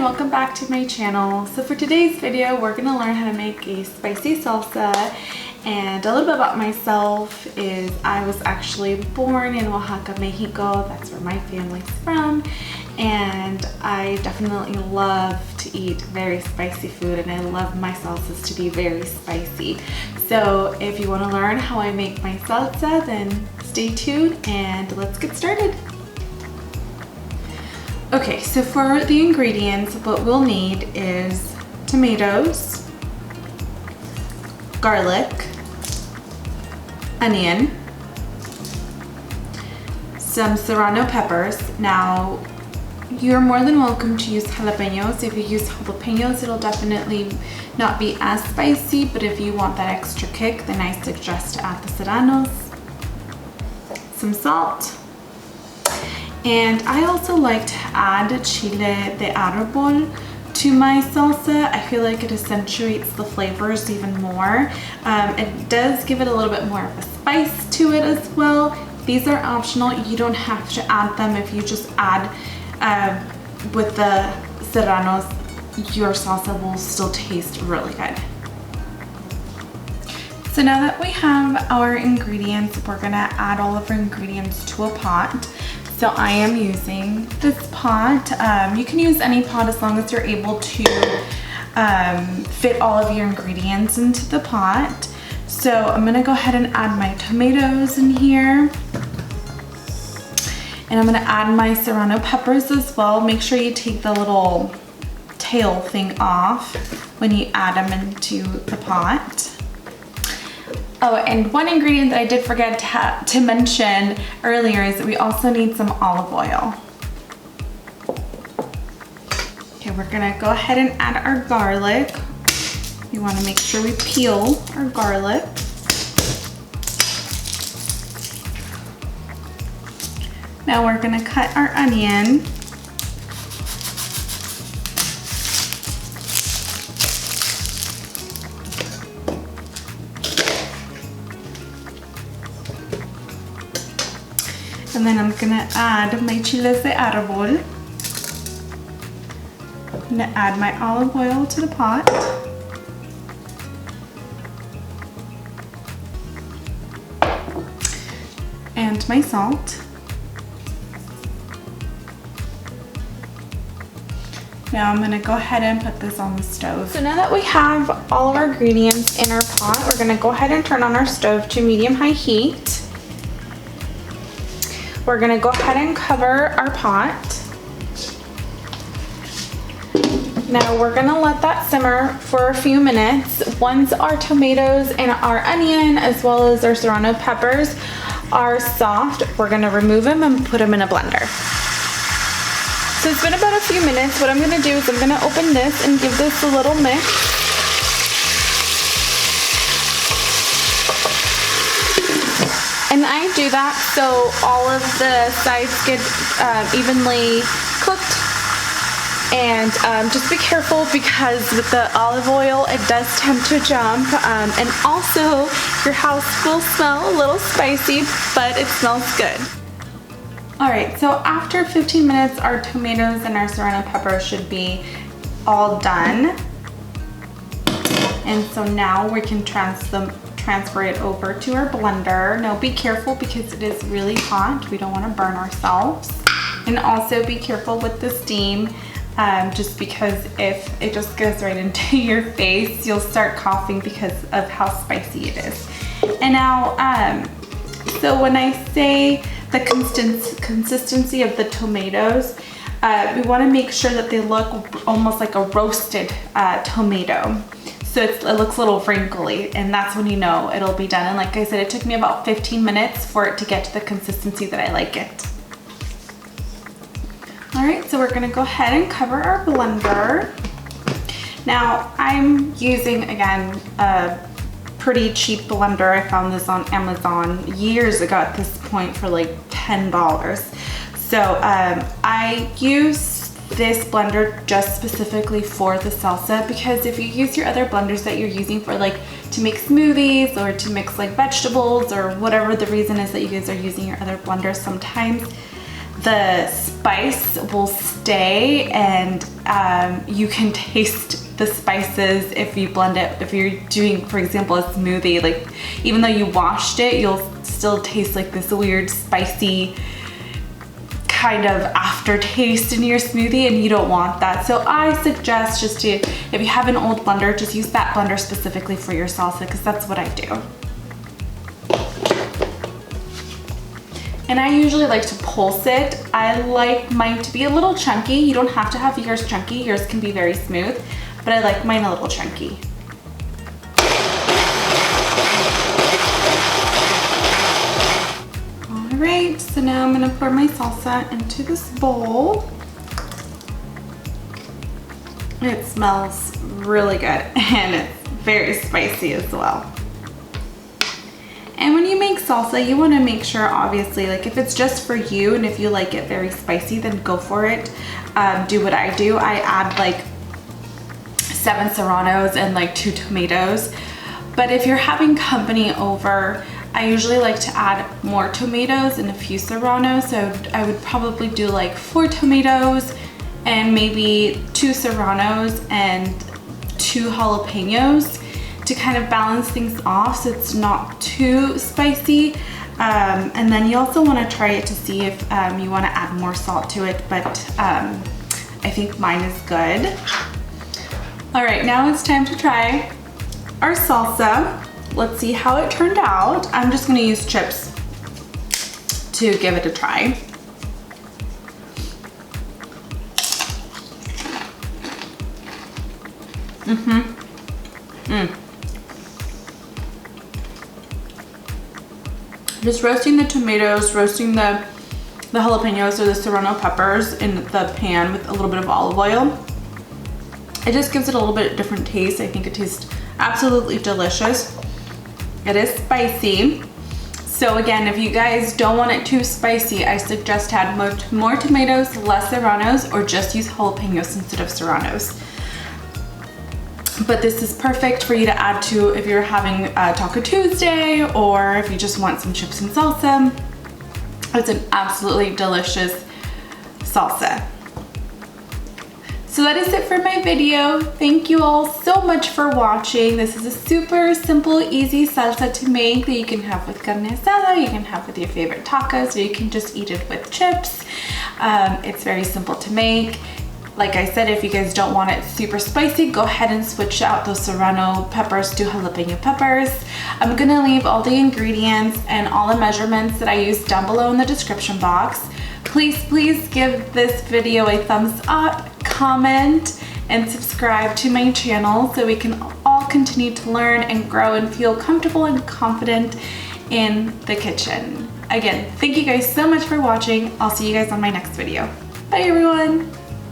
welcome back to my channel. So for today's video, we're going to learn how to make a spicy salsa. And a little bit about myself is I was actually born in Oaxaca, Mexico. That's where my family's from. And I definitely love to eat very spicy food, and I love my salsas to be very spicy. So if you want to learn how I make my salsa, then stay tuned and let's get started. Okay, so for the ingredients, what we'll need is tomatoes, garlic, onion, some Serrano peppers. Now, you're more than welcome to use jalapenos. If you use jalapenos, it'll definitely not be as spicy, but if you want that extra kick, then I suggest to add the serranos, some salt, and I also like to add chile de arbol to my salsa. I feel like it accentuates the flavors even more. It does give it a little bit more of a spice to it as well. These are optional. You don't have to add them. If you just add with the serranos, your salsa will still taste really good. So now that we have our ingredients, we're gonna add all of our ingredients to a pot. So I am using this pot. You can use any pot as long as you're able to fit all of your ingredients into the pot. So I'm gonna go ahead and add my tomatoes in here. And I'm gonna add my Serrano peppers as well. Make sure you take the little tail thing off when you add them into the pot. Oh, and one ingredient that I did forget to mention earlier is that we also need some olive oil. Okay, we're gonna go ahead and add our garlic. You wanna make sure we peel our garlic. Now we're gonna cut our onion. And then I'm gonna add my chiles de arbol. I'm gonna add my olive oil to the pot. And my salt. Now I'm gonna go ahead and put this on the stove. So now that we have all of our ingredients in our pot, we're gonna go ahead and turn on our stove to medium-high heat. We're gonna go ahead and cover our pot. Now we're gonna let that simmer for a few minutes. Once our tomatoes and our onion, as well as our Serrano peppers, are soft, we're gonna remove them and put them in a blender. So it's been about a few minutes. What I'm gonna do is I'm gonna open this and give this a little mix. And I do that so all of the sides get evenly cooked. And just be careful because with the olive oil, it does tend to jump. And also, your house will smell a little spicy, but it smells good. Alright, so after 15 minutes, our tomatoes and our Serrano pepper should be all done. And so now we can transfer it over to our blender. Now be careful because it is really hot. We don't want to burn ourselves. And also be careful with the steam, just because if it just goes right into your face, you'll start coughing because of how spicy it is. And now, so when I say the consistency of the tomatoes, we want to make sure that they look almost like a roasted tomato. So it looks a little wrinkly, and that's when you know it'll be done. And like I said, it took me about 15 minutes for it to get to the consistency that I like it. All right, so we're gonna go ahead and cover our blender. Now, I'm using, again, a pretty cheap blender. I found this on Amazon years ago at this point for like $10. So I use this blender just specifically for the salsa, because if you use your other blenders that you're using for like to make smoothies or to mix like vegetables or whatever the reason is that you guys are using your other blenders, sometimes the spice will stay, and you can taste the spices if you blend it. If you're doing, for example, a smoothie, like even though you washed it, you'll still taste like this weird spicy kind of aftertaste in your smoothie, and you don't want that. So I suggest just to, if you have an old blender, just use that blender specifically for your salsa, because that's what I do. And I usually like to pulse it. I like mine to be a little chunky. You don't have to have yours chunky. Yours can be very smooth, but I like mine a little chunky. All right, so now I'm gonna pour my salsa into this bowl. It smells really good, and it's very spicy as well. And when you make salsa, you want to make sure, obviously, like if it's just for you and if you like it very spicy, then go for it. Do what I do. I add like 7 serranos and like 2 tomatoes. But if you're having company over, I usually like to add more tomatoes and a few serranos. So I would probably do like 4 tomatoes and maybe 2 serranos and 2 jalapenos, to kind of balance things off so it's not too spicy. And then you also want to try it to see if you want to add more salt to it, but I think mine is good. All right, now it's time to try our salsa. Let's see how it turned out. I'm just going to use chips to give it a try. Just roasting the tomatoes, roasting the jalapenos or the serrano peppers in the pan with a little bit of olive oil. It just gives it a little bit different taste. I think it tastes absolutely delicious. It is spicy. So again, if you guys don't want it too spicy, I suggest add more tomatoes, less serranos, or just use jalapenos instead of serranos. But this is perfect for you to add to if you're having a Taco Tuesday, or if you just want some chips and salsa. It's an absolutely delicious salsa. So that is it for my video. Thank you all so much for watching. This is a super simple, easy salsa to make that you can have with carne asada, you can have with your favorite tacos, or you can just eat it with chips. It's very simple to make. Like I said, if you guys don't want it super spicy, go ahead and switch out those serrano peppers to jalapeno peppers. I'm gonna leave all the ingredients and all the measurements that I use down below in the description box. Please give this video a thumbs up, comment, and subscribe to my channel so we can all continue to learn and grow and feel comfortable and confident in the kitchen. Again, thank you guys so much for watching. I'll see you guys on my next video. Bye everyone.